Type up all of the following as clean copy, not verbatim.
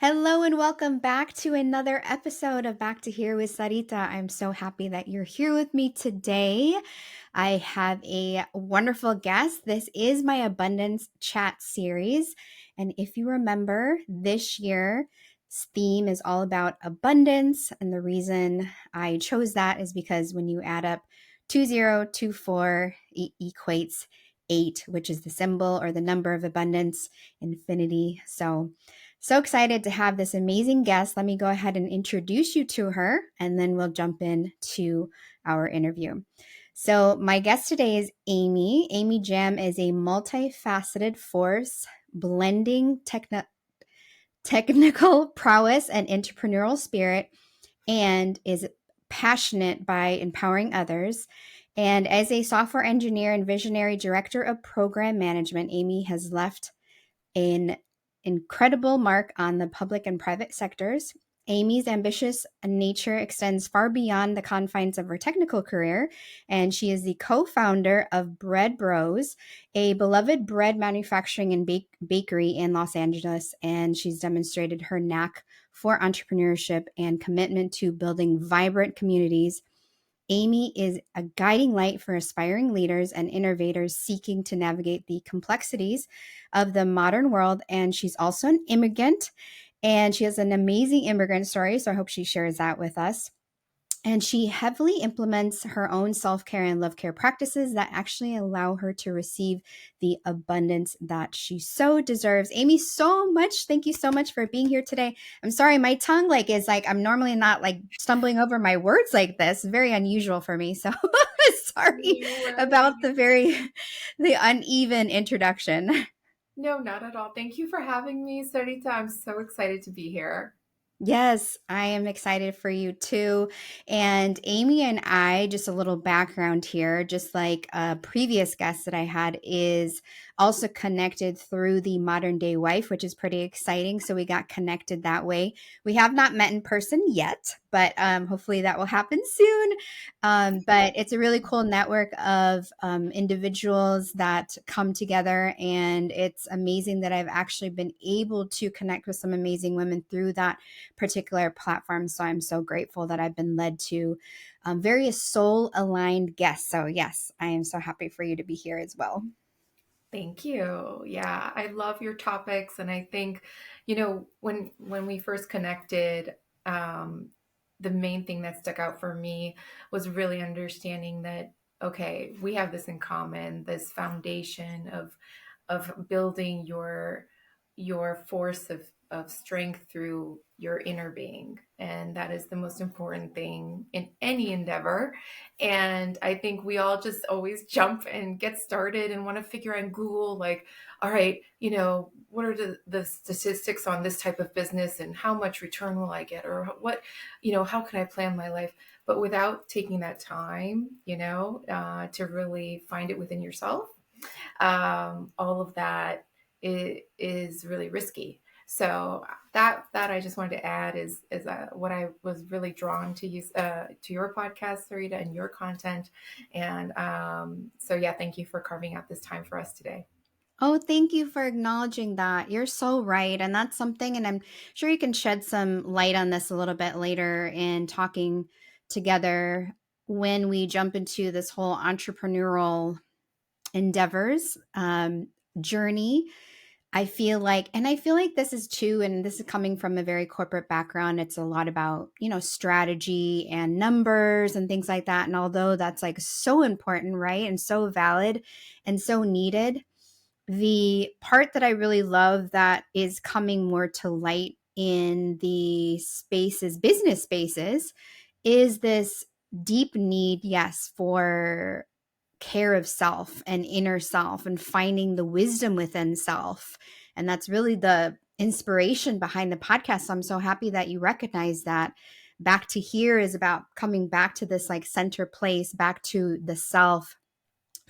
Hello and welcome back to another episode of Back to Here with Sarita. I'm so happy that you're here with me today. I have a wonderful guest. This is my Abundance Chat series. And if you remember, this year's theme is all about abundance. And the reason I chose that is because when you add up 2024, it equates 8, which is the symbol or the number of abundance, infinity. So excited to have this amazing guest. Let me go ahead and introduce you to her, and then we'll jump into our interview. So, my guest today is Amy. Amy Jam is a multifaceted force, blending technical prowess and entrepreneurial spirit, and is passionate by empowering others. And as a software engineer and visionary director of program management, Amy has left an incredible mark on the public and private sectors. Amy's ambitious nature extends far beyond the confines of her technical career, and she is the co-founder of Bread Bros, a beloved bread manufacturing and bakery in Los Angeles, and she's demonstrated her knack for entrepreneurship and commitment to building vibrant communities. Amy is a guiding light for aspiring leaders and innovators seeking to navigate the complexities of the modern world. And she's also an immigrant, and she has an amazing immigrant story. So I hope she shares that with us. And she heavily implements her own self care and love care practices that actually allow her to receive the abundance that she so deserves. Amy, so much. Thank you so much for being here today. I'm sorry, my tongue is I'm normally not stumbling over my words like this. Very unusual for me. So sorry No about worries. the uneven introduction. No, not at all. Thank you for having me, Sarita. I'm so excited to be here. Yes, I am excited for you too. And Amy and I, just a little background here, just like a previous guest that I had, is also connected through the Modern Day Wife, which is pretty exciting. So we got connected that way. We have not met in person yet, but hopefully that will happen soon. But it's a really cool network of individuals that come together. And it's amazing that I've actually been able to connect with some amazing women through that particular platform. So I'm so grateful that I've been led to various soul aligned guests. So, yes, I am so happy for you to be here as well. Thank you. Yeah, I love your topics, and I think, when we first connected, the main thing that stuck out for me was really understanding that okay, we have this in common, this foundation of building your force of strength through your inner being. And that is the most important thing in any endeavor. And I think we all just always jump and get started and want to figure out in Google, like, all right, what are the statistics on this type of business and how much return will I get? Or what, how can I plan my life? But without taking that time, to really find it within yourself, all of that is really risky. So that I just wanted to add is what I was really drawn to use to your podcast, Sarita, and your content. And so yeah, thank you for carving out this time for us today. Oh, thank you for acknowledging that. You're so right. And that's something, and I'm sure you can shed some light on this a little bit later in talking together when we jump into this whole entrepreneurial endeavors journey. I feel like this is too, and this is coming from a very corporate background. It's a lot about, strategy and numbers and things like that. And although that's so important, right? And so valid and so needed, the part that I really love that is coming more to light in the spaces, business spaces, is this deep need, yes, for care of self and inner self and finding the wisdom within self. And that's really the inspiration behind the podcast. So I'm so happy that you recognize that. Back to Here is about coming back to this center place, back to the self,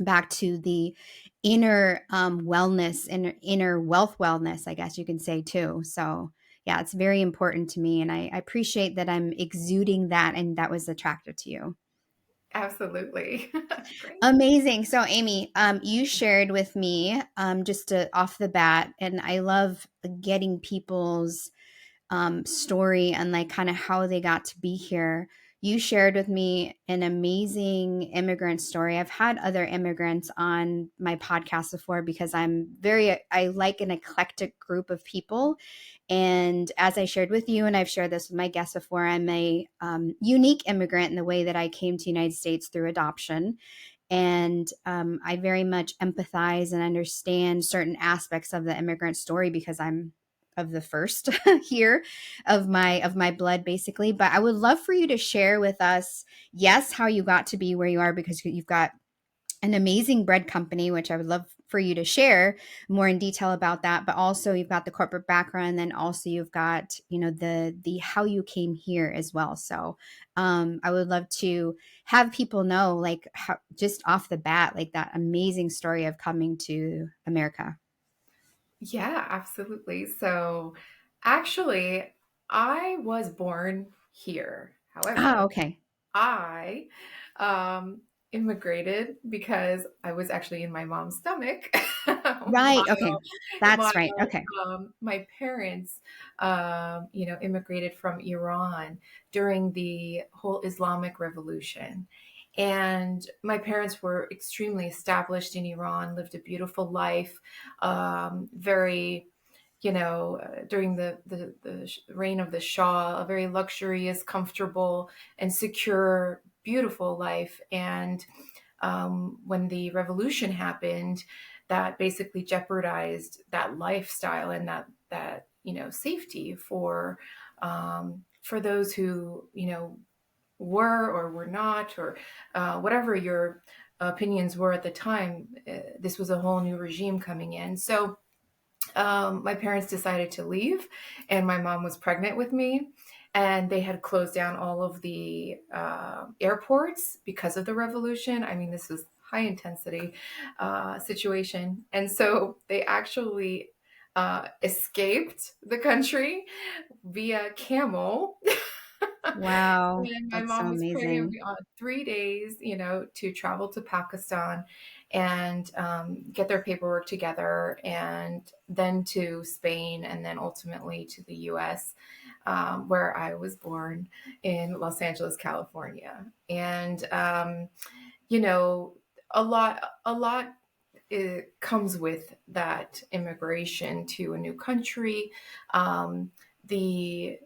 back to the inner wellness and inner wealth wellness, I guess you can say too. So yeah, it's very important to me. And I appreciate that I'm exuding that and that was attractive to you. Absolutely. Great. Amazing. So, Amy, you shared with me off the bat, and I love getting people's story and like kind of how they got to be here. You shared with me an amazing immigrant story. I've had other immigrants on my podcast before because I like an eclectic group of people. And as I shared with you, and I've shared this with my guests before, I'm a unique immigrant in the way that I came to the United States through adoption. And I very much empathize and understand certain aspects of the immigrant story because I'm of the first here of my blood basically. But I would love for you to share with us, yes, how you got to be where you are, because you've got an amazing bread company, which I would love for you to share more in detail about that. But also you've got the corporate background, and then also you've got, you know, the how you came here as well. So I would love to have people know, like, how, just off the bat, like that amazing story of coming to America. Yeah, absolutely. So actually, I was born here. Oh, However, okay. I immigrated because I was actually in my mom's stomach Right. Okay. while That's right. while Okay. my parents, immigrated from Iran during the whole Islamic Revolution. And my parents were extremely established in Iran, lived a beautiful life, very during the reign of the Shah, a very luxurious, comfortable, and secure, beautiful life. And when the revolution happened, that basically jeopardized that lifestyle and that safety for those who were or were not, or whatever your opinions were at the time. This was a whole new regime coming in, so my parents decided to leave, and my mom was pregnant with me. And they had closed down all of the airports because of the revolution. I mean, this was high intensity situation. And so they actually escaped the country via camel. Wow. And my That's so mom was pregnant with amazing. me on 3 days, to travel to Pakistan and get their paperwork together, and then to Spain, and then ultimately to the US, where I was born in Los Angeles, California. And, you know, a lot it comes with that immigration to a new country. The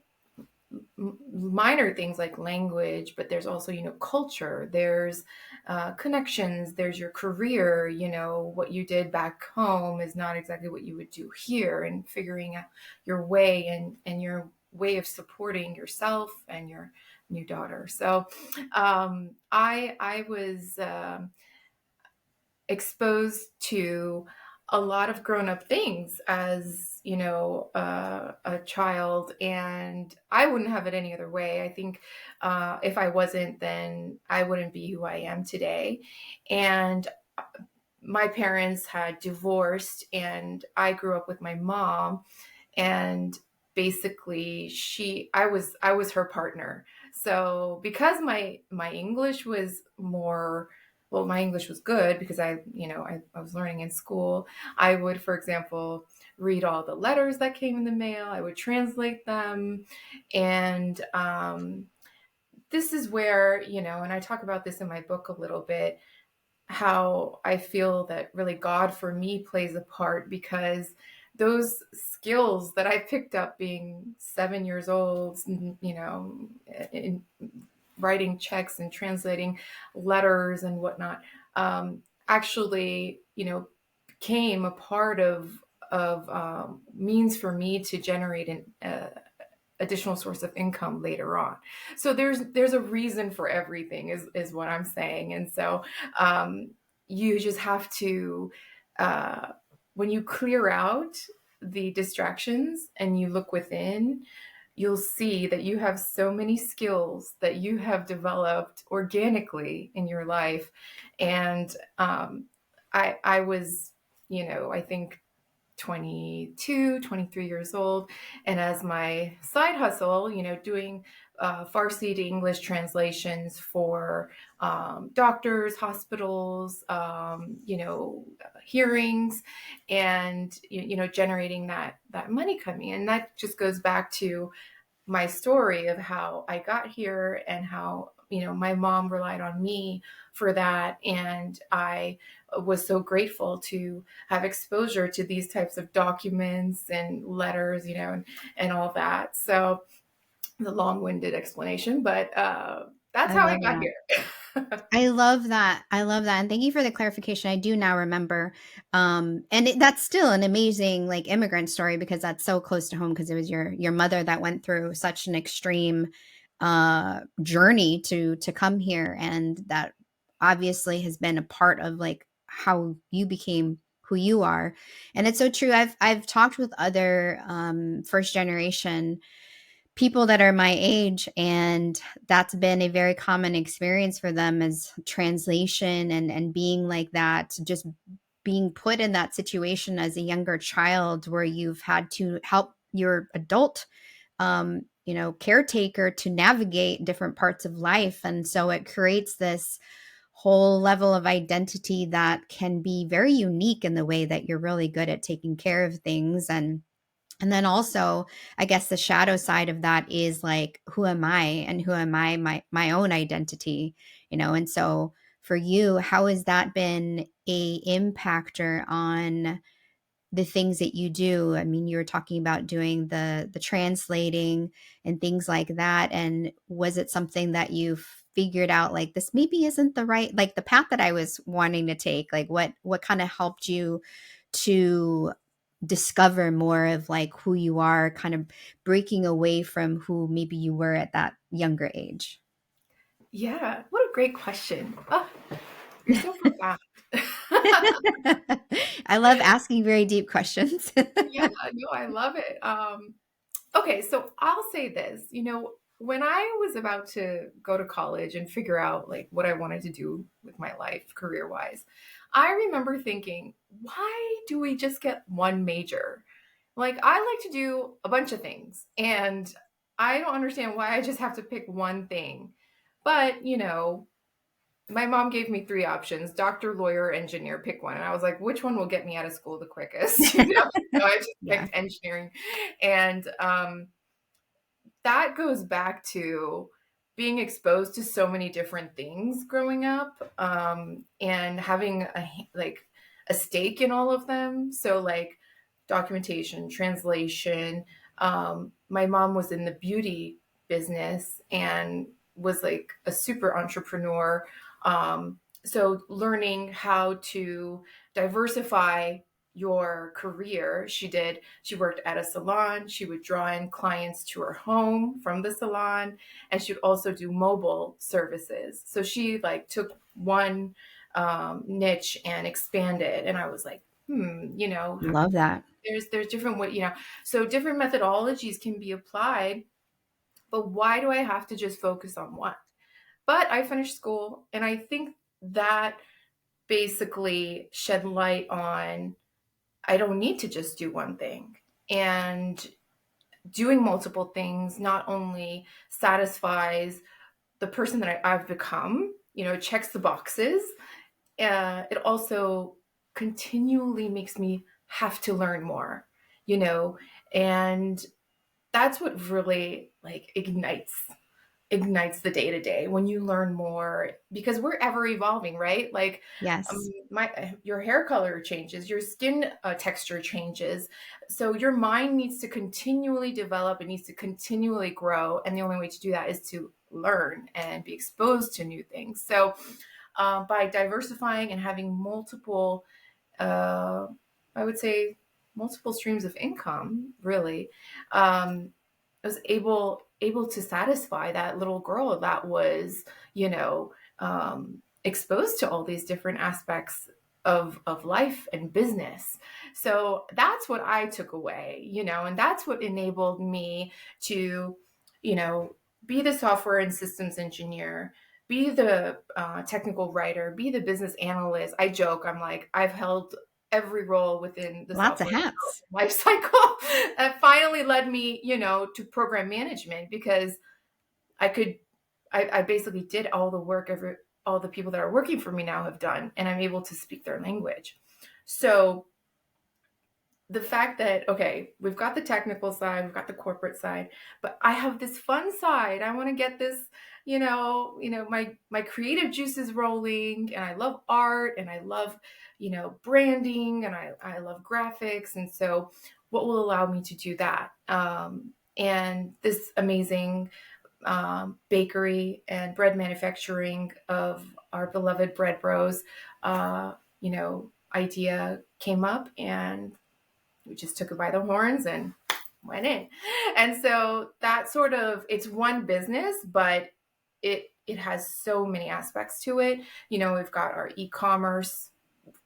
minor things like language, but there's also, culture, there's connections, there's your career. What you did back home is not exactly what you would do here, and figuring out your way and your way of supporting yourself and your new daughter. So I was exposed to a lot of grown up things as a child, and I wouldn't have it any other way. I think if I wasn't, then I wouldn't be who I am today. And my parents had divorced, and I grew up with my mom, and basically I was her partner. So because my English was more, well, my English was good because I was learning in school. I would, for example, read all the letters that came in the mail. I would translate them. And this is where, and I talk about this in my book a little bit, how I feel that really God for me plays a part, because those skills that I picked up being 7 years old, in writing checks and translating letters and whatnot, actually, became a part of means for me to generate an additional source of income later on. So there's a reason for everything, is what I'm saying. And so you just have to, uh, when you clear out the distractions and you look within, you'll see that you have so many skills that you have developed organically in your life. And I was, I think 22, 23 years old. And as my side hustle, doing Farsi to English translations for doctors, hospitals, hearings, and generating that money coming in. And that just goes back to my story of how I got here and how my mom relied on me for that, and I was so grateful to have exposure to these types of documents and letters, and all that. So the long-winded explanation, but that's I how I love got that. here. I love that. I love that. And thank you for the clarification. I do now remember. That's still an amazing like immigrant story because that's so close to home because it was your mother that went through such an extreme journey to come here, and that obviously has been a part of like how you became who you are. And it's so true. I've talked with other first generation people that are my age, and that's been a very common experience for them as translation and being like that, just being put in that situation as a younger child where you've had to help your adult caretaker to navigate different parts of life. And so it creates this whole level of identity that can be very unique in the way that you're really good at taking care of things. And then also, I guess the shadow side of that is like, who am I and who am I, my own identity, And so for you, how has that been a impactor on the things that you do? I mean, you were talking about doing the translating and things like that. And was it something that you figured out like this maybe isn't the right, like the path that I was wanting to take? Like what kind of helped you to discover more of like who you are, kind of breaking away from who maybe you were at that younger age? Yeah, what a great question. Oh, you're so profound. I love asking very deep questions. Yeah, no, I love it. Okay, so I'll say this, when I was about to go to college and figure out like what I wanted to do with my life career-wise, I remember thinking, why do we just get one major? Like I like to do a bunch of things, and I don't understand why I just have to pick one thing. But, my mom gave me three options: doctor, lawyer, engineer, pick one. And I was like, which one will get me out of school the quickest? So I just Yeah. picked engineering. And that goes back to being exposed to so many different things growing up, and having a stake in all of them. So like documentation, translation. My mom was in the beauty business and was like a super entrepreneur. So learning how to diversify your career, she worked at a salon. She would draw in clients to her home from the salon, and she would also do mobile services. So she like took one niche and expanded. And I was like, Love that. there's different way, so different methodologies can be applied, but why do I have to just focus on one? But I finished school, and I think that basically shed light on I don't need to just do one thing. And doing multiple things not only satisfies the person that I've become, checks the boxes, it also continually makes me have to learn more, you know, and that's what really like ignites the day to day when you learn more, because we're ever evolving, right? Like Yes. my your hair color changes, your skin texture changes, so your mind needs to continually develop, it needs to continually grow, and the only way to do that is to learn and be exposed to new things. So by diversifying and having multiple, uh, I would say, multiple streams of income, really, I was able to satisfy that little girl that was, exposed to all these different aspects of life and business. So that's what I took away, and that's what enabled me to, you know, be the software and systems engineer, be the technical writer, be the business analyst. I joke, I'm like, I've held every role within the Lots of software hats. life cycle. That finally led me, to program management, because I could, I basically did all the work all the people that are working for me now have done, and I'm able to speak their language. So the fact that, okay, we've got the technical side, we've got the corporate side, but I have this fun side. I want to get this, my creative juices rolling, and I love art, and I love, branding, and I love graphics. And so what will allow me to do that? And this amazing bakery and bread manufacturing of our beloved Bread Bros, idea came up, and we just took it by the horns and went in. And so that sort of, it's one business, but it has so many aspects to it. We've got our e-commerce.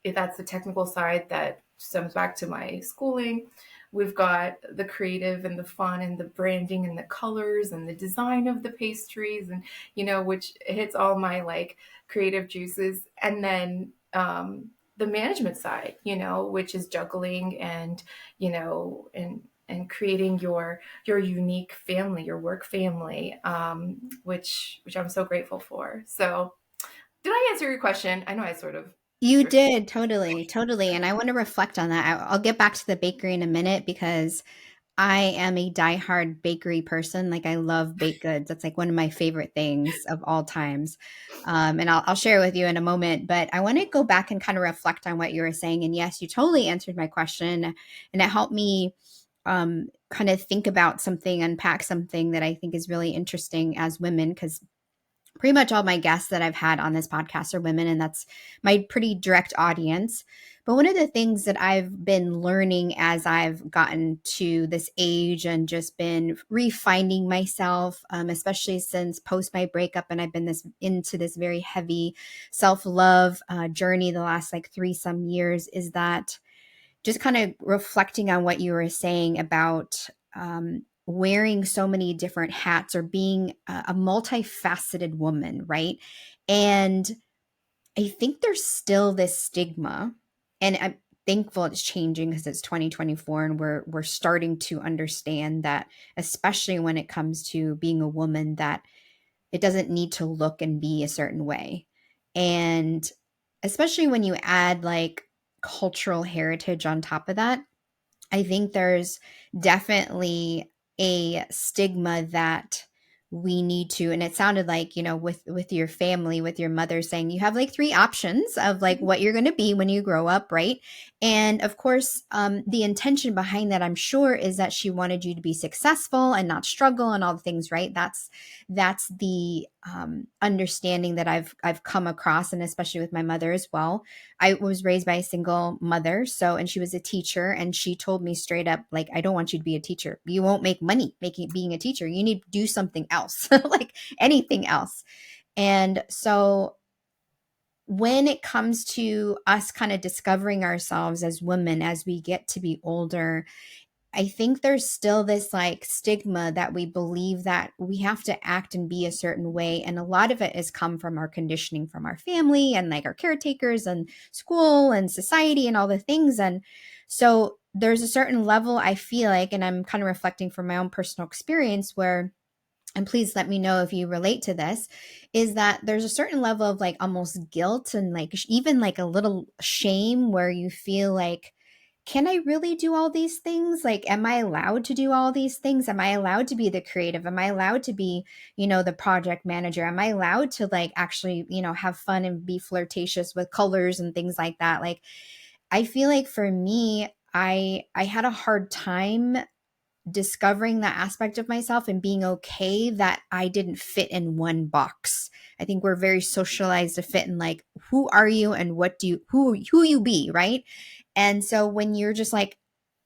That's the technical side that stems back to my schooling. We've got the creative and the fun and the branding and the colors and the design of the pastries, and which hits all my like creative juices. And then the management side, which is juggling and and creating your unique family, your work family, which I'm so grateful for. So, did I answer your question? I know I sort of. You did, totally, totally. And I want to reflect on that. I'll get back to the bakery in a minute because I am a diehard bakery person. Like I love baked goods. That's like one of my favorite things of all times. And I'll share with you in a moment. But I want to go back and kind of reflect on what you were saying. And yes, you totally answered my question, and it helped me kind of think about something, unpack something that I think is really interesting as women, because pretty much all my guests that I've had on this podcast are women, and that's my pretty direct audience. But one of the things that I've been learning as I've gotten to this age and just been refining myself, especially since post my breakup, and I've been into this very heavy self love journey the last like 3 some years, is that just kind of reflecting on what you were saying about wearing so many different hats or being a multifaceted woman, right? And I think there's still this stigma, and I'm thankful it's changing because it's 2024 and we're starting to understand that, especially when it comes to being a woman, that it doesn't need to look and be a certain way. And especially when you add like cultural heritage on top of that, I think there's definitely a stigma that we need to, and it sounded like, with your family, with your mother saying you have like three options of like what you're going to be when you grow up, right? And of course, the intention behind that, I'm sure, is that she wanted you to be successful and not struggle and all the things, right? That's the understanding that I've come across, and especially with my mother as well. I was raised by a single mother, and she was a teacher, and she told me straight up, like, I don't want you to be a teacher. You won't make money being a teacher. You need to do something else, like anything else. And so when it comes to us kind of discovering ourselves as women as we get to be older, I think there's still this like stigma that we believe that we have to act and be a certain way. And a lot of it has come from our conditioning from our family and like our caretakers and school and society and all the things. And so there's a certain level, I feel like, and I'm kind of reflecting from my own personal experience where, and please let me know if you relate to this, is that there's a certain level of like almost guilt and like even like a little shame where you feel like, can I really do all these things? Like, am I allowed to do all these things? Am I allowed to be the creative? Am I allowed to be, the project manager? Am I allowed to like actually, have fun and be flirtatious with colors and things like that? Like, I feel like for me, I had a hard time discovering that aspect of myself and being okay that I didn't fit in one box. I think we're very socialized to fit in like, who are you and what do you, who you be, right? And so when you're just like,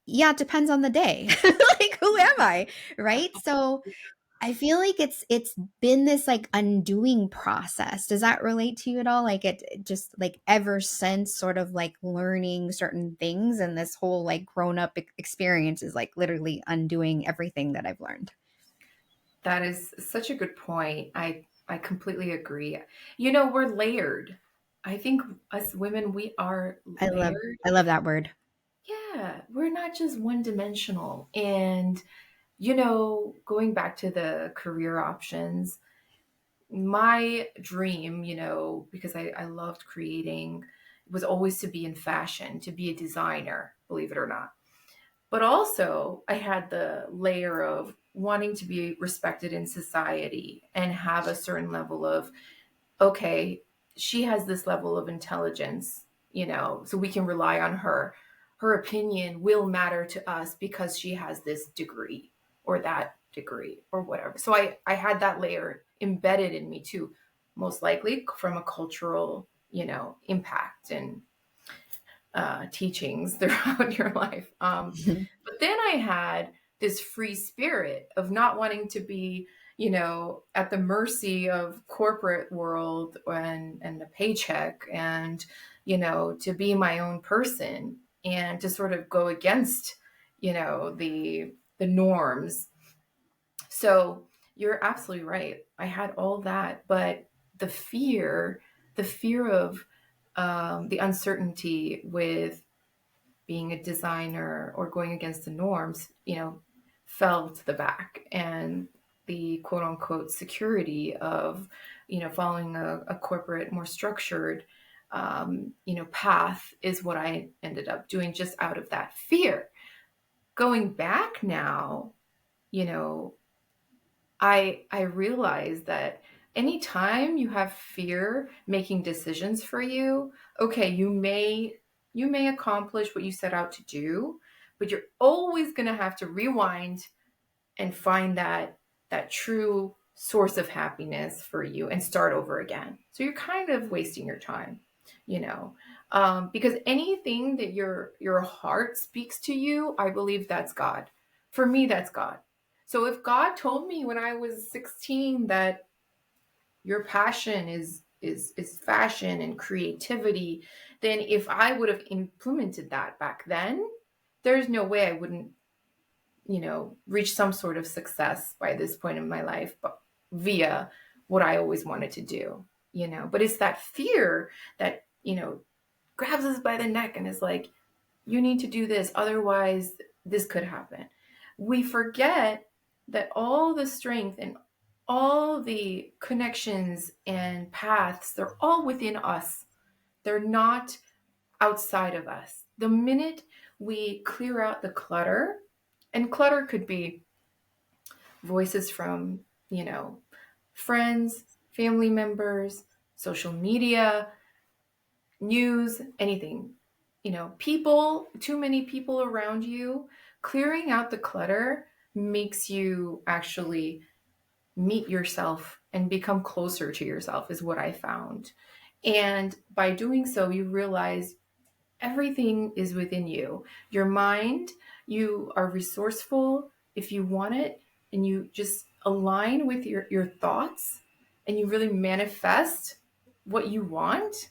yeah, it depends on the day. Like, who am I? Right? So I feel like it's been this like undoing process. Does that relate to you at all? Like it just like ever since sort of like learning certain things, and this whole like grown up experience is like literally undoing everything that I've learned. That is such a good point. I completely agree. We're layered. I think us women, we are I love layered. I love that word. Yeah, we're not just one dimensional. And, going back to the career options, my dream, because I loved creating, was always to be in fashion, to be a designer, believe it or not. But also, I had the layer of wanting to be respected in society and have a certain level of, okay, she has this level of intelligence, so we can rely on her. Her opinion will matter to us because she has this degree or that degree or whatever. So I had that layer embedded in me too, most likely from a cultural, impact and teachings throughout your life. But then I had this free spirit of not wanting to be, at the mercy of corporate world and the paycheck, and, to be my own person and to sort of go against, the norms. So you're absolutely right. I had all that, but the fear, the fear of the uncertainty with being a designer or going against the norms, fell to the back. And the quote unquote security of, following a corporate, more structured, path is what I ended up doing just out of that fear. Going back now, you know, I realize that anytime you have fear making decisions for you, okay, you may accomplish what you set out to do, but you're always going to have to rewind and find that true source of happiness for you and start over again. So you're kind of wasting your time, you know, because anything that your heart speaks to you, I believe that's God. For me, that's God. So if God told me when I was 16 that your passion is fashion and creativity, then if I would have implemented that back then, there's no way I wouldn't, reach some sort of success by this point in my life, but via what I always wanted to do, But it's that fear that, grabs us by the neck and is like, you need to do this, otherwise this could happen. We forget that all the strength and all the connections and paths, they're all within us. They're not outside of us. The minute we clear out the clutter, and clutter could be voices from, friends, family members, social media, news, anything, people, too many people around you, clearing out the clutter makes you actually meet yourself and become closer to yourself, is what I found. And by doing so, you realize everything is within you. Your mind, you are resourceful if you want it, and you just align with your thoughts and you really manifest what you want.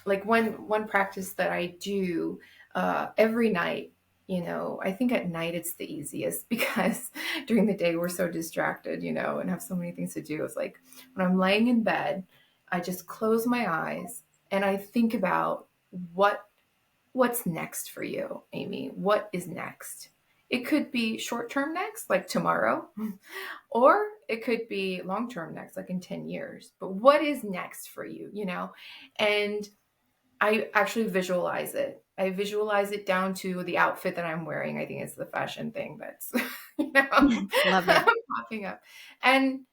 Like one practice that I do every night, I think at night it's the easiest because during the day we're so distracted, and have so many things to do. It's like when I'm laying in bed, I just close my eyes and I think about what's next for you, Amy. What is next? It could be short term next, like tomorrow, or it could be long term next, like in 10 years. But what is next for you, And I actually visualize it. I visualize it down to the outfit that I'm wearing. I think it's the fashion thing that's, Love it. popping up. And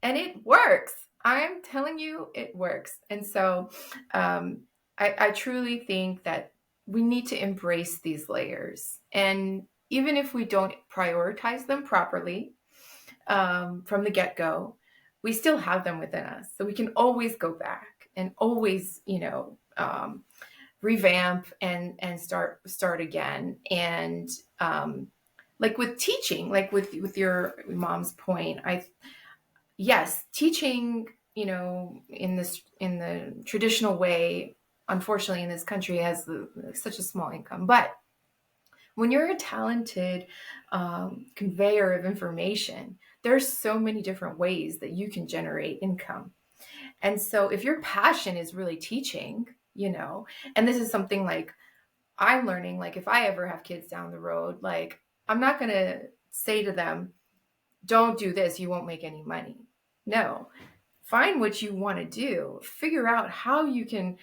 it works. I'm telling you, it works. And so I truly think that we need to embrace these layers. And even if we don't prioritize them properly from the get go, we still have them within us. So we can always go back and always, revamp and start again. And like with teaching, like with your mom's point, yes, teaching, in the traditional way, unfortunately, in this country has such a small income. But when you're a talented conveyor of information, there's so many different ways that you can generate income. And so if your passion is really teaching, and this is something like I'm learning, like if I ever have kids down the road, like I'm not going to say to them, don't do this, you won't make any money. No, find what you want to do, figure out how you can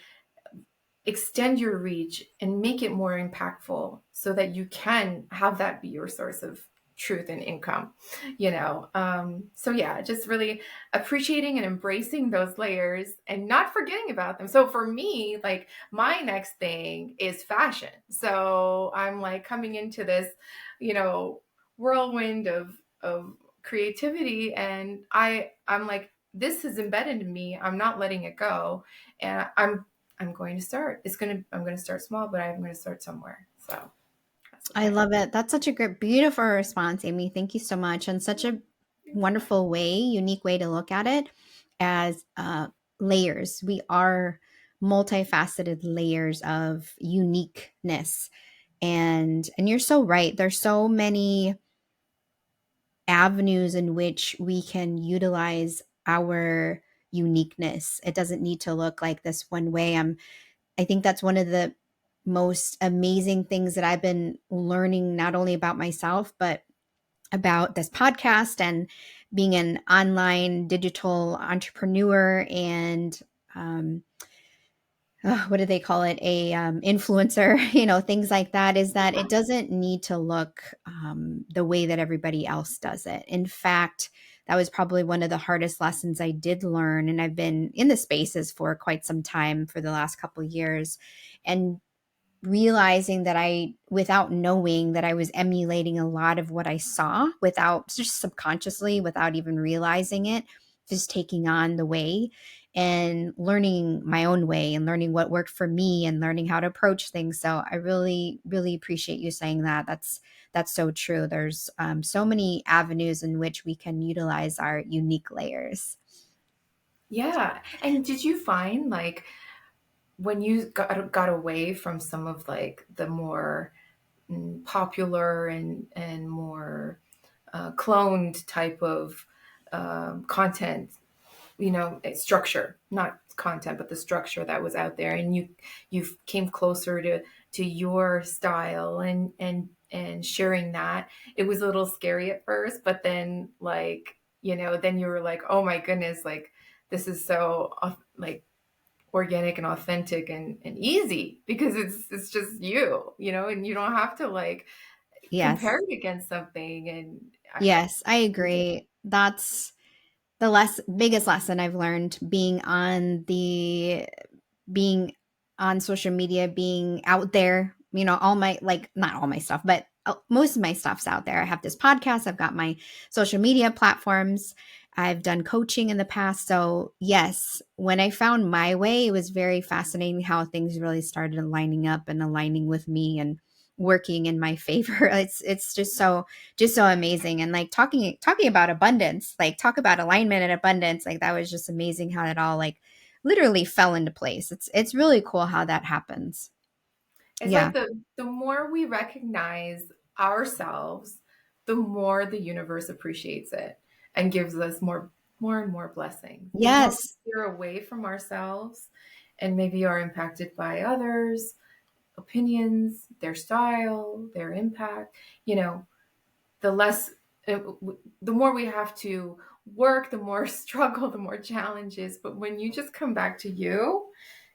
extend your reach and make it more impactful so that you can have that be your source of truth and income. So yeah, just really appreciating and embracing those layers and not forgetting about them. So for me, like my next thing is fashion. So I'm like coming into this, you know whirlwind of creativity, and I'm like, this is embedded in me, I'm not letting it go. And I'm going to start. I'm going to start small, but I'm going to start somewhere. So that's the I plan. love it. That's such a great, beautiful response, Amy. Thank you so much. And such a wonderful way, unique way to look at it as layers. We are multifaceted layers of uniqueness. And you're so right. There's so many avenues in which we can utilize our uniqueness. It doesn't need to look like this one way. I think that's one of the most amazing things that I've been learning, not only about myself, but about this podcast and being an online digital entrepreneur and what do they call it, a influencer, things like that, is that it doesn't need to look the way that everybody else does it. In fact, that was probably one of the hardest lessons I did learn, and I've been in the spaces for quite some time, for the last couple of years, and realizing that without knowing, that I was emulating a lot of what I saw, without, just subconsciously, without even realizing it, just taking on the way and learning my own way and learning what worked for me and learning how to approach things. So I really, really appreciate you saying that. That's so true. There's so many avenues in which we can utilize our unique layers. Yeah. And did you find like when you got away from some of like the more popular and more cloned type of content, structure, not content, but the structure that was out there, and you came closer to your style and sharing that. It was a little scary at first, but then like, then you were like, oh my goodness, like this is so like organic and authentic and easy, because it's just and you don't have to like compare Yes. it against something. And Yes, I agree. That's the biggest lesson I've learned, being on social media, being out there, all my, like, not all my stuff, but most of my stuff's out there. I have this podcast, I've got my social media platforms, I've done coaching in the past. So, yes, when I found my way, it was very fascinating how things really started lining up and aligning with me and working in my favor. It's just so amazing. And like talking about abundance, like talk about alignment and abundance, like that was just amazing how it all like literally fell into place. It's really cool how that happens. It's Yeah. like the more we recognize ourselves, the more the universe appreciates it and gives us more and more blessings. The more Yes. we steer away from ourselves and maybe are impacted by others' opinions, their style, their impact, the less the more we have to work, the more struggle, the more challenges. But when you just come back to you,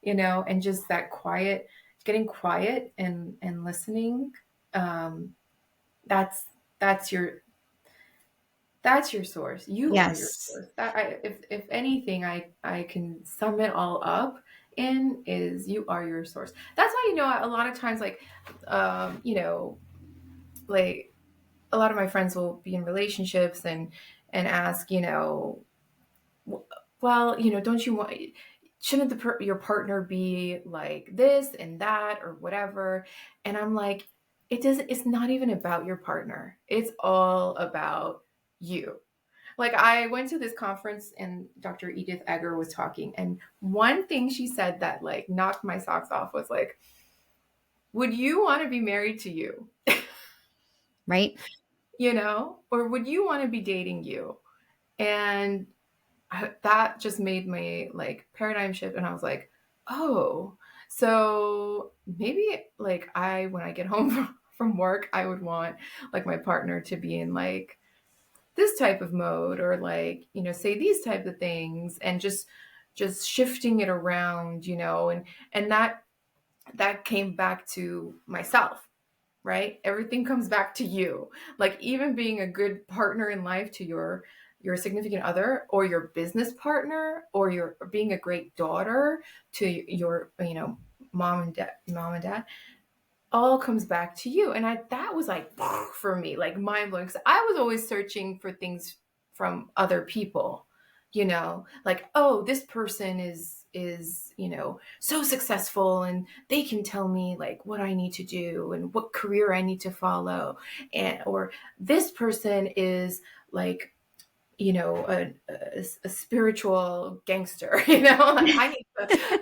and just that quiet, getting quiet and listening, um, that's that's your that's your source. You are your Yes. source. If anything, I can sum it all up in is you are your source. That's why a lot of times, like, like a lot of my friends will be in relationships and ask, well, don't you want, shouldn't your partner be like this and that or whatever? And I'm like, it's not even about your partner. It's all about you. Like, I went to this conference and Dr. Edith Eger was talking, and one thing she said that like knocked my socks off was like, would you want to be married to you? Right. Or would you want to be dating you? And that just made my like paradigm shift, and I was like, oh, so maybe like when I get home from work, I would want like my partner to be in like this type of mode, or like, say these type of things, and just shifting it around, and that came back to myself, right? Everything comes back to you. Like even being a good partner in life to your significant other, or your business partner, or your or being a great daughter to your, mom and dad, all comes back to you. And that was like for me, like mind blowing. Cause I was always searching for things from other people, like, oh, this person is, so successful, and they can tell me like what I need to do and what career I need to follow. Or this person is like, a spiritual gangster, I need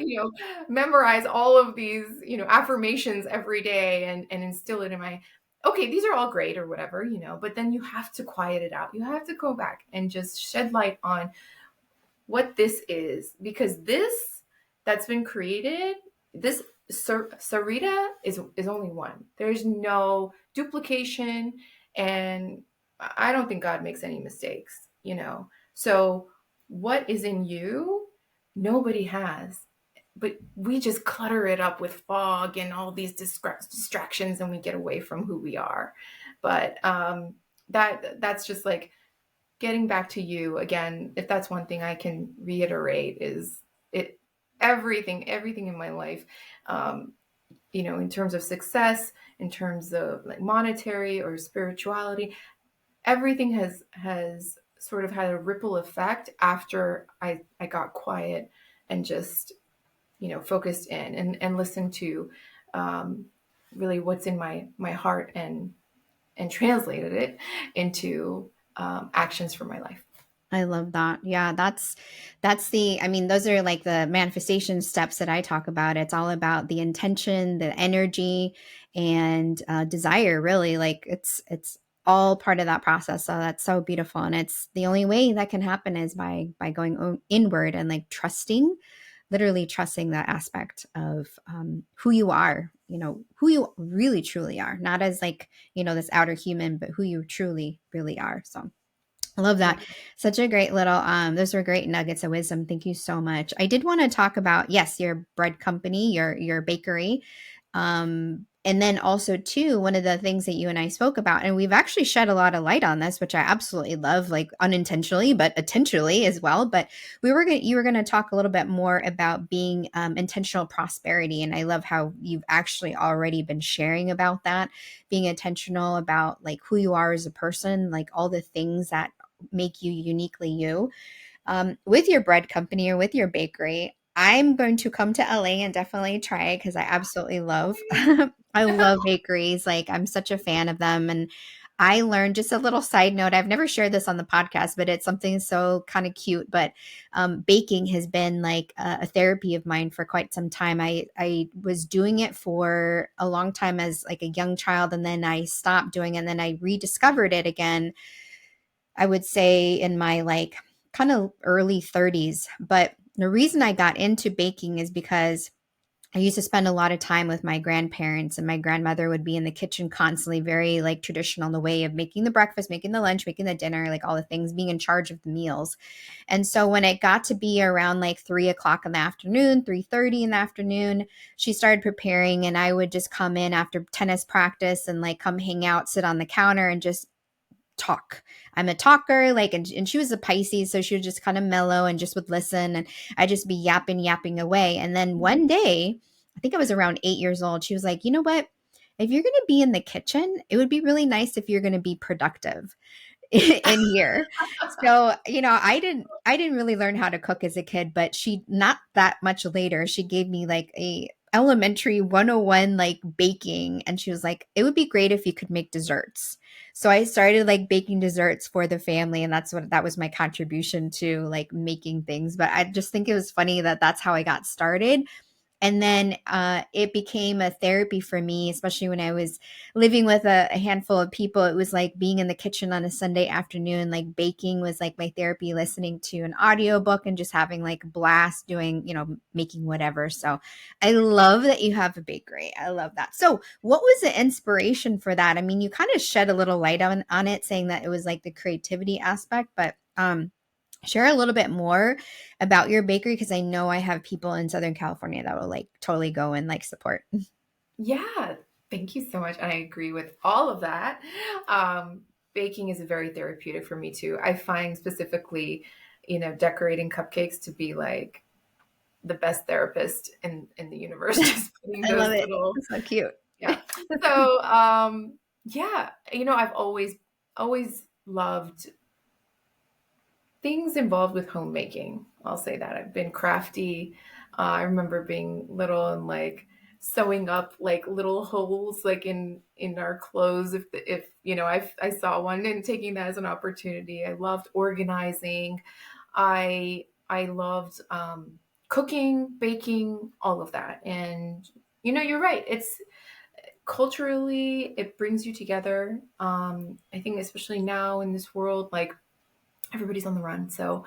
to, memorize all of these, affirmations every day, and instill it in my, okay, these are all great or whatever, but then you have to quiet it out. You have to go back and just shed light on what this is, because this that's been created, this Sarita is only one. There's no duplication, and I don't think God makes any mistakes. So what is in you, nobody has, but we just clutter it up with fog and all these distractions, and we get away from who we are. But that's just like getting back to you again. If that's one thing I can reiterate, is it everything in my life, um, in terms of success, in terms of like monetary or spirituality, everything has sort of had a ripple effect after I got quiet and just, focused in, and listened to, um, really what's in my heart, and translated it into, actions for my life. I love that. Yeah, that's the I mean, those are like the manifestation steps that I talk about. It's all about the intention, the energy, and desire, really. Like it's all part of that process. So that's so beautiful. And it's the only way that can happen is by going inward and like trusting, literally trusting that aspect of who you are, who you really truly are, not as like, this outer human, but who you truly, really are. So I love Yeah. that. Such a great little those were great nuggets of wisdom. Thank you so much. I did want to talk about, yes, your bread company, your bakery. And then also too, one of the things that you and I spoke about, and we've actually shed a lot of light on this, which I absolutely love, like unintentionally, but intentionally as well. But you were gonna talk a little bit more about being intentional prosperity. And I love how you've actually already been sharing about that, being intentional about like who you are as a person, like all the things that make you uniquely you. With your bread company or with your bakery, I'm going to come to LA and definitely try it because I absolutely love I love bakeries. Like I'm such a fan of them. And I learned, just a little side note, I've never shared this on the podcast, but it's something so kind of cute. But baking has been like a therapy of mine for quite some time. I was doing it for a long time as like a young child, and then I stopped doing it, and then I rediscovered it again, I would say in my like kind of early 30s. But the reason I got into baking is because I used to spend a lot of time with my grandparents, and my grandmother would be in the kitchen constantly, very like traditional in the way of making the breakfast, making the lunch, making the dinner, like all the things, being in charge of the meals. And so when it got to be around like 3 o'clock in the afternoon, 3:30 in the afternoon, she started preparing, and I would just come in after tennis practice and like come hang out, sit on the counter, and just talk. I'm a talker, like, and she was a Pisces, so she would just kind of mellow and just would listen, and I just be yapping away. And then one day, I think I was around 8 years old, she was like, you know what? If you're going to be in the kitchen, it would be really nice if you're going to be productive in here. So, I didn't really learn how to cook as a kid, but she, not that much later, she gave me like a elementary 101 like baking, and she was like, it would be great if you could make desserts. So I started like baking desserts for the family, and that was my contribution to like making things. But I just think it was funny that that's how I got started. And then it became a therapy for me, especially when I was living with a handful of people. It was like being in the kitchen on a Sunday afternoon. Like baking was like my therapy, listening to an audiobook and just having like a blast doing, making whatever. So I love that you have a bakery. I love that. So what was the inspiration for that? I mean, you kind of shed a little light on it, saying that it was like the creativity aspect, but share a little bit more about your bakery, because I know I have people in Southern California that will like totally go and like support. Yeah, thank you so much. And I agree with all of that. Baking is very therapeutic for me too. I find specifically, decorating cupcakes to be like the best therapist in the universe. Just putting I love those it. little, It's so cute. yeah. So, yeah, I've always loved things involved with homemaking. I'll say that. I've been crafty. I remember being little and like sewing up like little holes like in our clothes if I saw one, and taking that as an opportunity. I loved organizing. I loved cooking, baking, all of that. And you're right. It's culturally, it brings you together. I think especially now in this world, like everybody's on the run. So,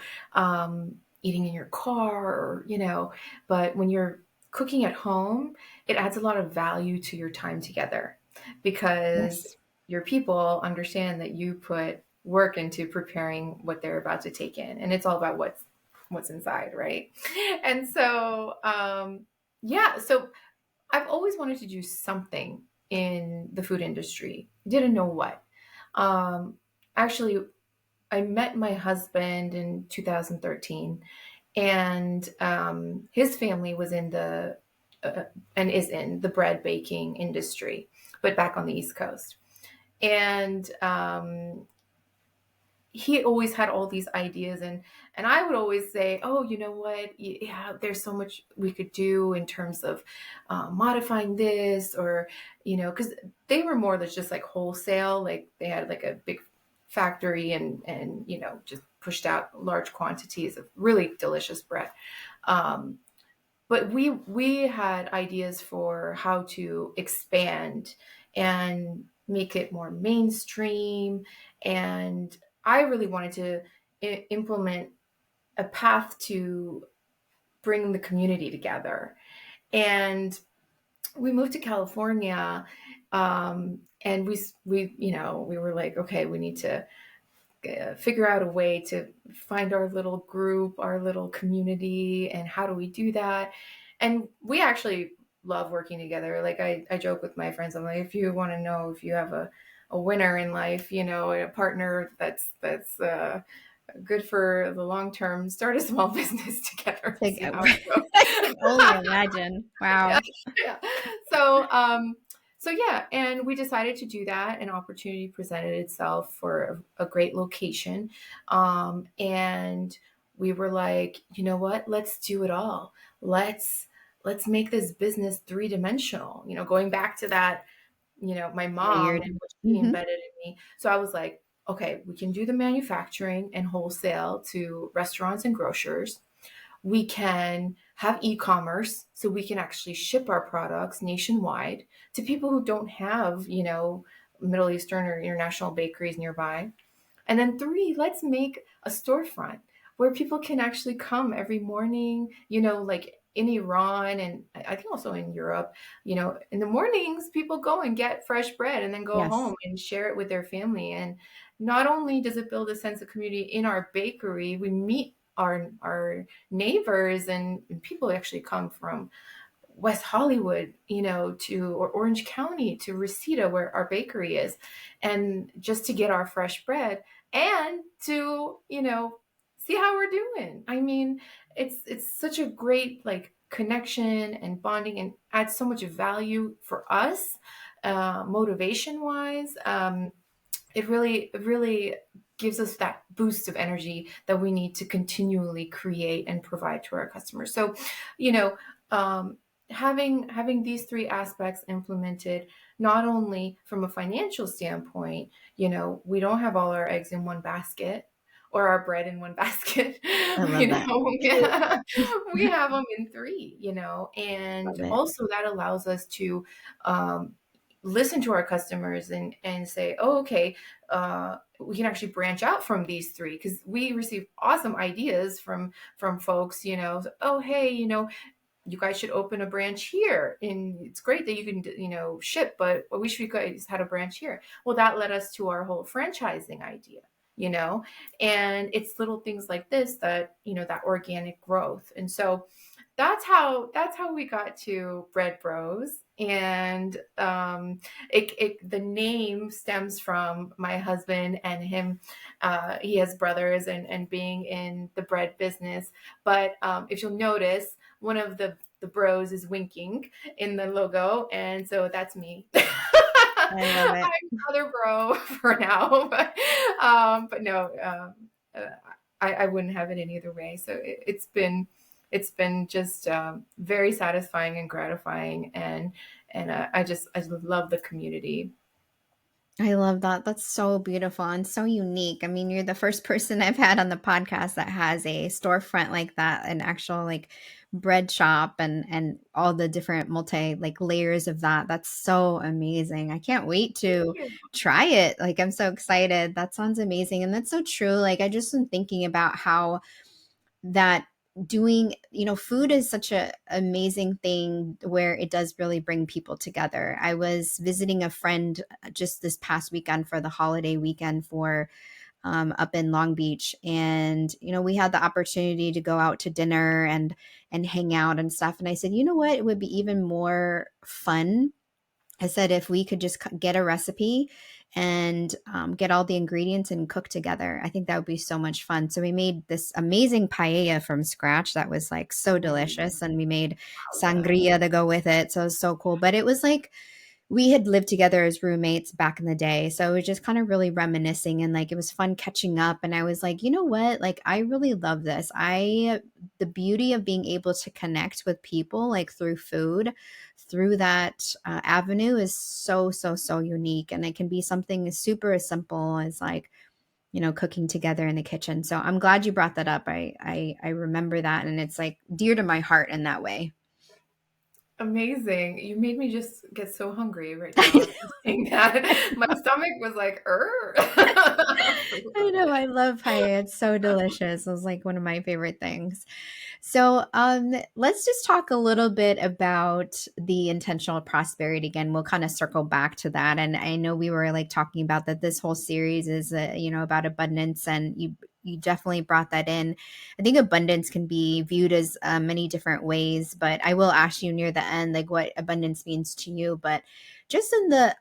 eating in your car, or, but when you're cooking at home, it adds a lot of value to your time together, because Yes. your people understand that you put work into preparing what they're about to take in. And it's all about what's inside, right? And so, yeah, so I've always wanted to do something in the food industry. Didn't know what. Um, Actually, I met my husband in 2013, and his family was in the and is in the bread baking industry, but back on the East Coast. And he always had all these ideas, and I would always say, oh, you know what, yeah, there's so much we could do in terms of modifying this, or because they were more than just like wholesale. Like they had like a big factory, and just pushed out large quantities of really delicious bread. But we had ideas for how to expand and make it more mainstream. And I really wanted to implement a path to bring the community together. And we moved to California, and we were like, okay, we need to figure out a way to find our little group, our little community, and how do we do that? And we actually love working together. Like I joke with my friends, I'm like, if you want to know if you have a winner in life, a partner that's good for the long term, start a small business together, Like, see how it I goes. can only imagine. Yeah, Wow. yeah. So, so yeah, and we decided to do that. An opportunity presented itself for a great location, and we were like, you know what? Let's do it all. Let's make this business three dimensional. Going back to that, my mom Layered. and what she Hmm. embedded in me. So I was like, okay, we can do the manufacturing and wholesale to restaurants and grocers. We can have e-commerce, so we can actually ship our products nationwide to people who don't have, Middle Eastern or international bakeries nearby. And then three, let's make a storefront where people can actually come every morning, like in Iran, and I think also in Europe, in the mornings, people go and get fresh bread and then go home Yes. and share it with their family. And not only does it build a sense of community in our bakery, we meet our neighbors, and people actually come from West Hollywood, to or Orange County to Reseda, where our bakery is, and just to get our fresh bread and to, see how we're doing. I mean, it's such a great like connection and bonding, and adds so much value for us, motivation wise. It really gives us that boost of energy that we need to continually create and provide to our customers. So, you know, um, having these three aspects implemented, not only from a financial standpoint, we don't have all our eggs in one basket, or our bread in one basket. I love that. Yeah, we have them in three, and Love it. also that allows us to um, listen to our customers and say, oh, okay, we can actually branch out from these three because we receive awesome ideas from folks, oh, hey, you guys should open a branch here, and it's great that you can ship, but we should you guys had a branch here. Well, that led us to our whole franchising idea, you know and it's little things like this that that organic growth. And so that's how we got to Bread Bros. And the name stems from my husband and him. He has brothers and being in the bread business. But if you'll notice, one of the bros is winking in the logo, and so that's me. I love it. I'm another bro for now, but no, I wouldn't have it any other way. So it's been just very satisfying and gratifying, and I love the community. I love that. That's so beautiful and so unique. I mean, you're the first person I've had on the podcast that has a storefront like that, an actual like bread shop and all the different multi like layers of that. That's so amazing. I can't wait Thank to you. try it. Like I'm so excited. That sounds amazing. And that's so true. Like I just am thinking about how that doing food is such a amazing thing where it does really bring people together. I was visiting a friend just this past weekend for the holiday weekend for up in Long Beach, and we had the opportunity to go out to dinner and hang out and stuff, and I said, you know what, it would be even more fun. I said, if we could just get a recipe and get all the ingredients and cook together, I think that would be so much fun. So we made this amazing paella from scratch that was like so Mm, delicious. And we made wow, yeah. sangria to go with it. So it was so cool. But it was like we had lived together as roommates back in the day. So it was just kind of really reminiscing and like it was fun catching up. And I was like, you know what? Like, I really love this. The beauty of being able to connect with people like through food, through that avenue is so, so, so unique. And it can be something as super as simple as like, cooking together in the kitchen. So I'm glad you brought that up. I remember that. And it's like dear to my heart in that way. Amazing. You made me just get so hungry right now after saying that. My stomach was like, I know, I love pie. It's so delicious. It was like one of my favorite things. So, let's just talk a little bit about the intentional prosperity again. We'll kind of circle back to that. And I know we were like talking about that this whole series is, about abundance, and you definitely brought that in. I think abundance can be viewed as many different ways, but I will ask you near the end, like what abundance means to you. But just in the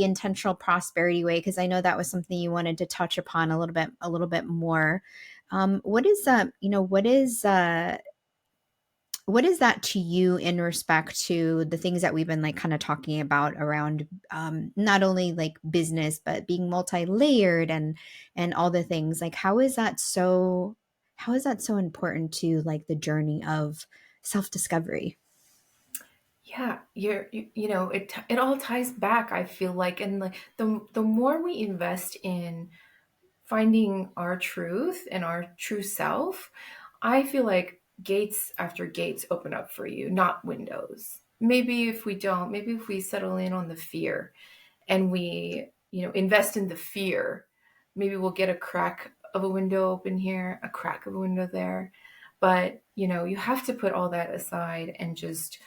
intentional prosperity way, because I know that was something you wanted to touch upon a little bit more. What is what is that to you in respect to the things that we've been like kind of talking about around not only like business but being multi-layered and all the things, like how is that so important to like the journey of self-discovery? Yeah, it all ties back, I feel like, and like the more we invest in finding our truth and our true self, I feel like gates after gates open up for you, not windows. Maybe if we settle in on the fear and we, invest in the fear, maybe we'll get a crack of a window open here, a crack of a window there. But, you have to put all that aside and just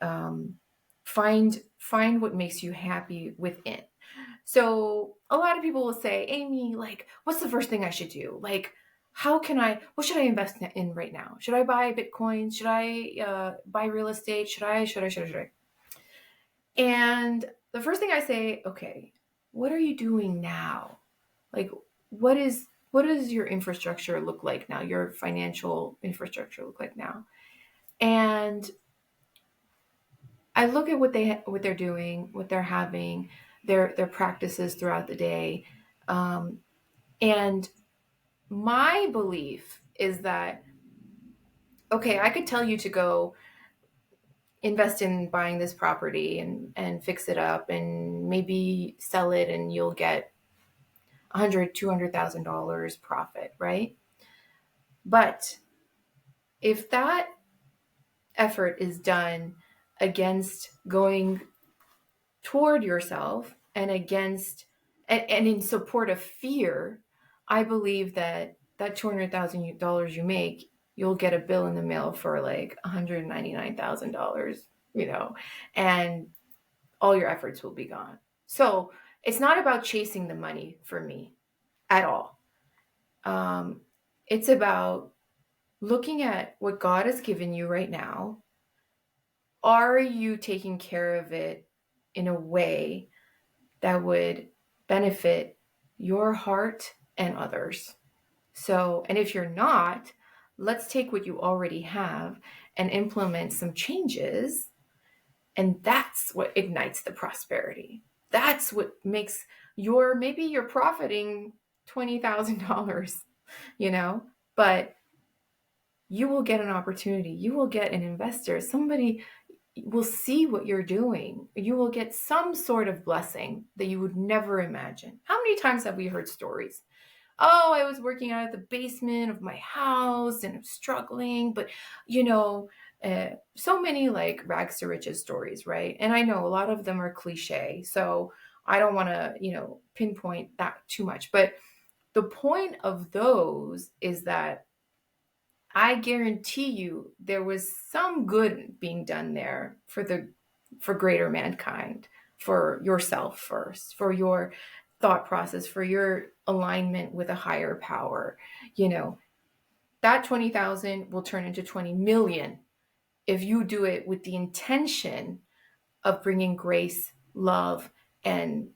um, find what makes you happy within. So a lot of people will say, Amy, like, what's the first thing I should do? Like, what should I invest in right now? Should I buy Bitcoin? Should I buy real estate? Should I? And the first thing I say, okay, what are you doing now? Like, what does your infrastructure look like now? Your financial infrastructure look like now? And I look at what they're doing, what they're having, their practices throughout the day, and my belief is that, okay, I could tell you to go invest in buying this property and fix it up and maybe sell it and you'll get 100, $200,000 profit, right? But if that effort is done against going toward yourself and against and in support of fear, I believe that that $200,000 you make, you'll get a bill in the mail for like $199,000, and all your efforts will be gone. So it's not about chasing the money for me at all. Um, it's about looking at what God has given you right now. Are you taking care of it in a way that would benefit your heart and others? So, and if you're not, let's take what you already have and implement some changes. And that's what ignites the prosperity. That's what makes maybe you're profiting $20,000, but you will get an opportunity. You will get an investor. Somebody will see what you're doing. You will get some sort of blessing that you would never imagine. How many times have we heard stories? Oh, I was working out of the basement of my house and I'm struggling, but so many like rags to riches stories, right? And I know a lot of them are cliche, so I don't want to, pinpoint that too much. But the point of those is that I guarantee you there was some good being done there for greater mankind, for yourself first, for your thought process, for your alignment with a higher power. You know, that 20,000 will turn into 20 million if you do it with the intention of bringing grace, love, and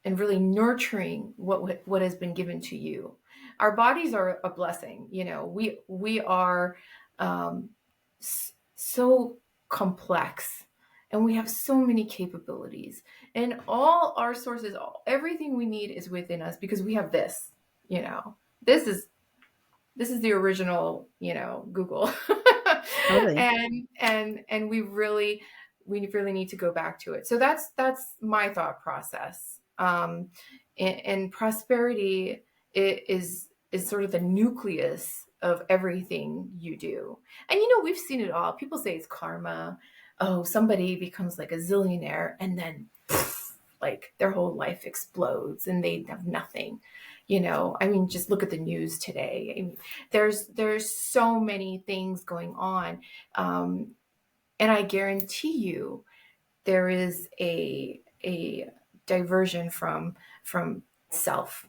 really nurturing what has been given to you. Our bodies are a blessing. We are so complex, and we have so many capabilities, and all our sources, everything we need is within us because we have this. This is the original, Google. Totally. And we really need to go back to it. So that's my thought process. And prosperity is sort of the nucleus of everything you do. And we've seen it all. People say it's karma. Oh, somebody becomes like a zillionaire and then like their whole life explodes and they have nothing. I mean, just look at the news today. I mean, there's so many things going on. And I guarantee you there is a diversion from self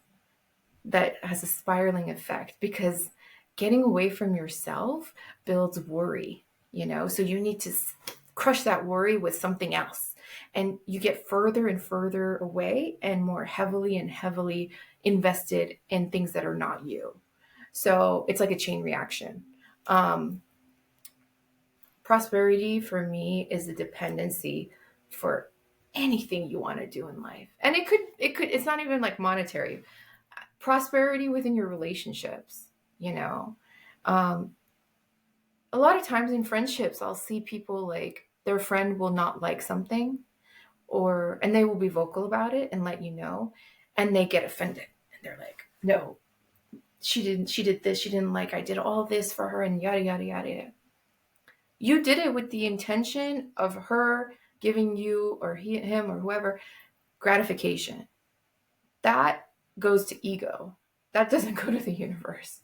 that has a spiraling effect, because getting away from yourself builds worry, so you need to crush that worry with something else, and you get further and further away and more heavily and heavily invested in things that are not you. So it's like a chain reaction. Prosperity for me is a dependency for anything you want to do in life, and it's not even like monetary prosperity within your relationships. Um, a lot of times in friendships, I'll see people like their friend will not like something, and they will be vocal about it and let you know, and they get offended and they're like, no, she did this, she didn't like, I did all this for her and yada yada yada yada. You did it with the intention of her giving you or him or whoever gratification. That goes to ego. That doesn't go to the universe.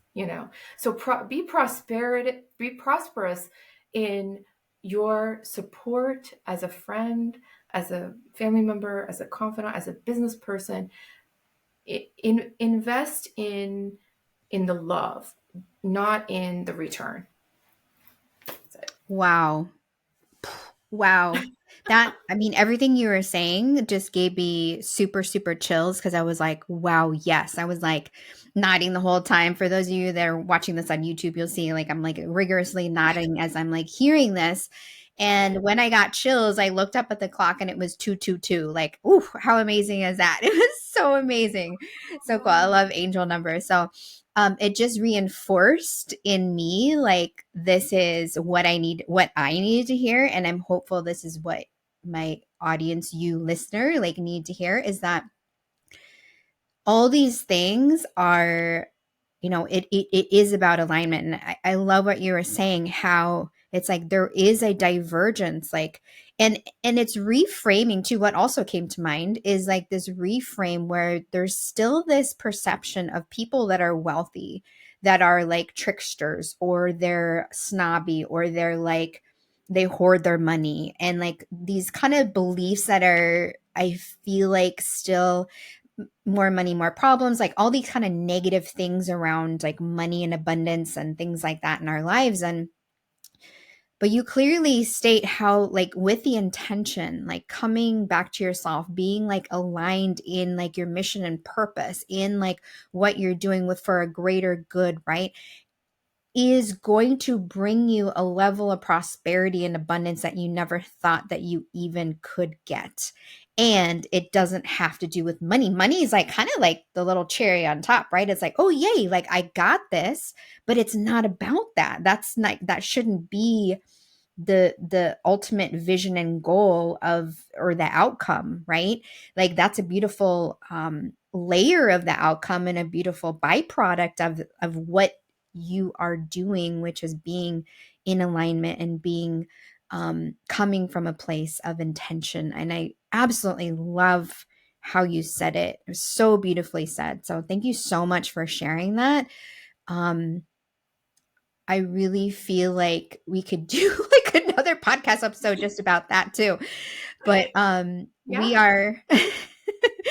So be prosperous in your support as a friend, as a family member, as a confidant, as a business person. Invest in the love, not in the return. That's it. Wow. Wow. I mean, everything you were saying just gave me super, super chills because I was like, wow, yes. I was like nodding the whole time. For those of you that are watching this on YouTube, you'll see like I'm like rigorously nodding as I'm like hearing this. And when I got chills, I looked up at the clock and it was 222. Like, ooh, how amazing is that? It was so amazing. So cool. I love angel numbers. So it just reinforced in me like this is what I needed to hear, and I'm hopeful this is what my audience, you listener, like need to hear, is that all these things are, it is about alignment. And I love what you were saying, how it's like there is a divergence, like, and it's reframing too. What also came to mind is like this reframe where there's still this perception of people that are wealthy, that are like tricksters, or they're snobby, or they're like, they hoard their money, and like these kind of beliefs that are, I feel like, still more money, more problems, like all these kind of negative things around like money and abundance and things like that in our lives. And but you clearly state how, like, with the intention, like coming back to yourself, being like aligned in like your mission and purpose, in like what you're doing with for a greater good, right, is going to bring you a level of prosperity and abundance that you never thought that you even could get. And it doesn't have to do with money. Money is like kind of like the little cherry on top, right? It's like, oh, yay, like I got this, but it's not about that. That's not, that shouldn't be the ultimate vision and goal of, or the outcome, right? Like that's a beautiful layer of the outcome, and a beautiful byproduct of what you are doing, which is being in alignment and being coming from a place of intention. And I absolutely love how you said it. It was so beautifully said. So thank you so much for sharing that. um I really feel like we could do like another podcast episode just about that too. But we Yeah, are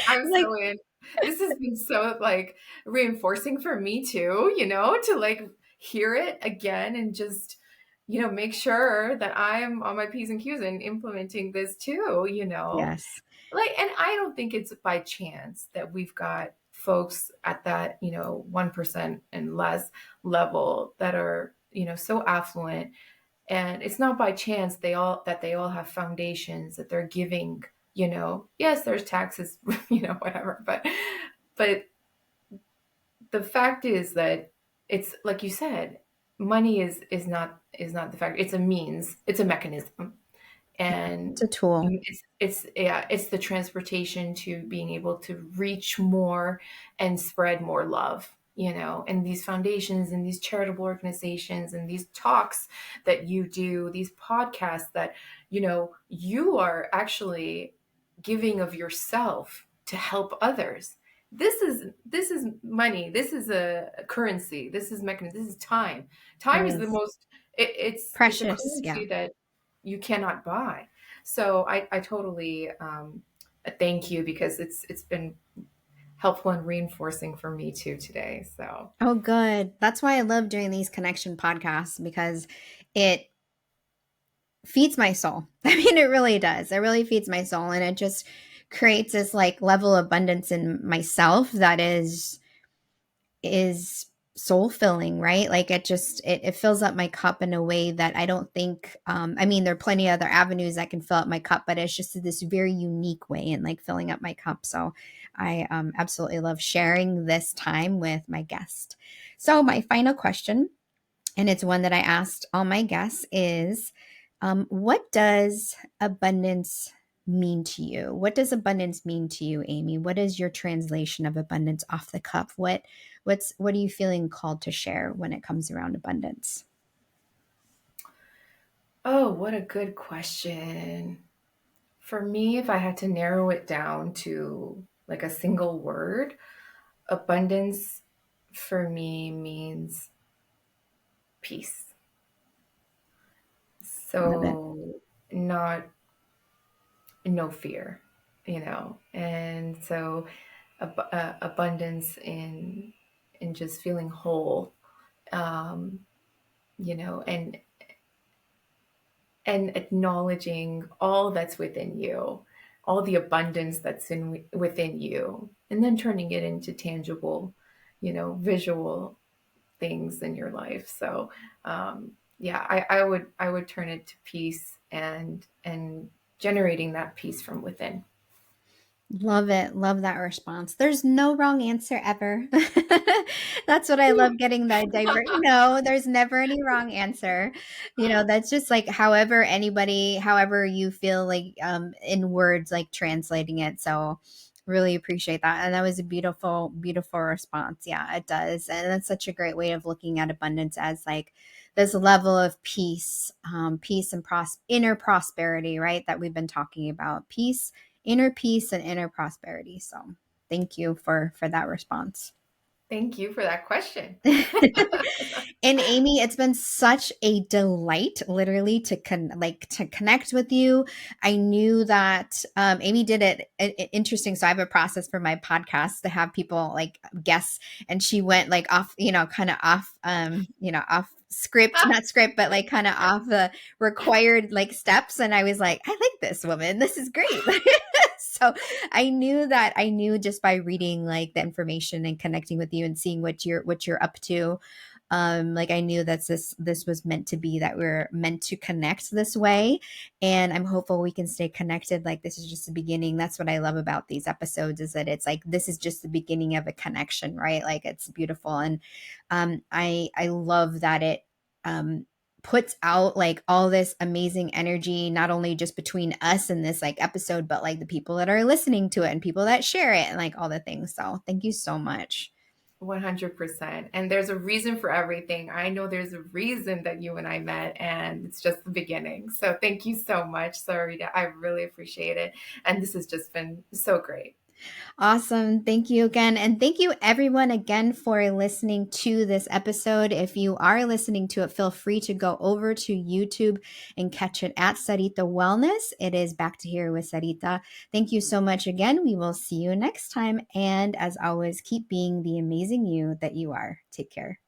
I'm like, so in. This has been so like reinforcing for me too, to like hear it again and just, make sure that I'm on my P's and Q's and implementing this too. yes, Like, and I don't think it's by chance that we've got folks at that, 1% and less level that are, so affluent. And it's not by chance they all have foundations that they're giving, yes, there's taxes, whatever, but the fact is that it's like you said, money is not the fact. It's a means, it's a mechanism, and it's a tool. it's the transportation to being able to reach more and spread more love, and these foundations and these charitable organizations and these talks that you do, these podcasts that you are actually giving of yourself to help others. This is money, this is a currency, this is mechanism, this is time. It Time is the is most, it's a precious. Yeah. currency that you cannot buy. So I totally thank you, because it's been helpful and reinforcing for me too today. So Oh, good. That's why I love doing these connection podcasts, because it feeds my soul. I mean, it really does. It really feeds my soul. And it just creates this like level of abundance in myself that is soul filling, right? Like it just it fills up my cup in a way that I don't think I mean, there are plenty of other avenues that can fill up my cup, but it's just this very unique way in like filling up my cup. So I absolutely love sharing this time with my guest. So my final question, and it's one that I asked all my guests, is what does abundance mean to you? What does abundance mean to you, Amy? What is your translation of abundance off the cuff? What are you feeling called to share when it comes around abundance? oh, what a good question. For me, if I had to narrow it down to like a single word, abundance for me means peace. Love it. So not no fear, and so abundance in just feeling whole, um, and acknowledging all that's within you, all the abundance that's within you, and then turning it into tangible, visual things in your life. So, yeah, I would turn it to peace and generating that peace from within. Love it. Love that response. There's no wrong answer ever. That's what I love, getting that divert. No, there's never any wrong answer. That's just like however you feel like in words, like translating it. So Really appreciate that. And that was a beautiful, beautiful response. Yeah, it does. And that's such a great way of looking at abundance as like this level of peace, peace and inner prosperity, right? That we've been talking about. Peace and inner prosperity. So thank you for that response. Thank you for that question. And Amy, it's been such a delight, literally, to connect with you. I knew that Amy did interesting. So I have a process for my podcast to have people like guests, and she went like off, kind of off, off script, not script, but like kind of off the required like steps. And I was like, I like this woman. This is great. So I knew just by reading like the information and connecting with you and seeing what you're up to, like I knew that this was meant to be, that we're meant to connect this way. And I'm hopeful we can stay connected. Like this is just the beginning. That's what I love about these episodes, is that it's like this is just the beginning of a connection, right? Like it's beautiful. And I love that it puts out like all this amazing energy, not only just between us and this like episode, but like the people that are listening to it and people that share it and like all the things. So thank you so much. 100%. And there's a reason for everything. I know there's a reason that you and I met, and it's just the beginning. So thank you so much, Sarita. I really appreciate it. And this has just been so great. Awesome. Thank you again. And thank you everyone again for listening to this episode. If you are listening to it, feel free to go over to YouTube and catch it at Sarita Wellness. It is Back to Here with Sarita. Thank you so much again. We will see you next time. And as always, keep being the amazing you that you are. Take care.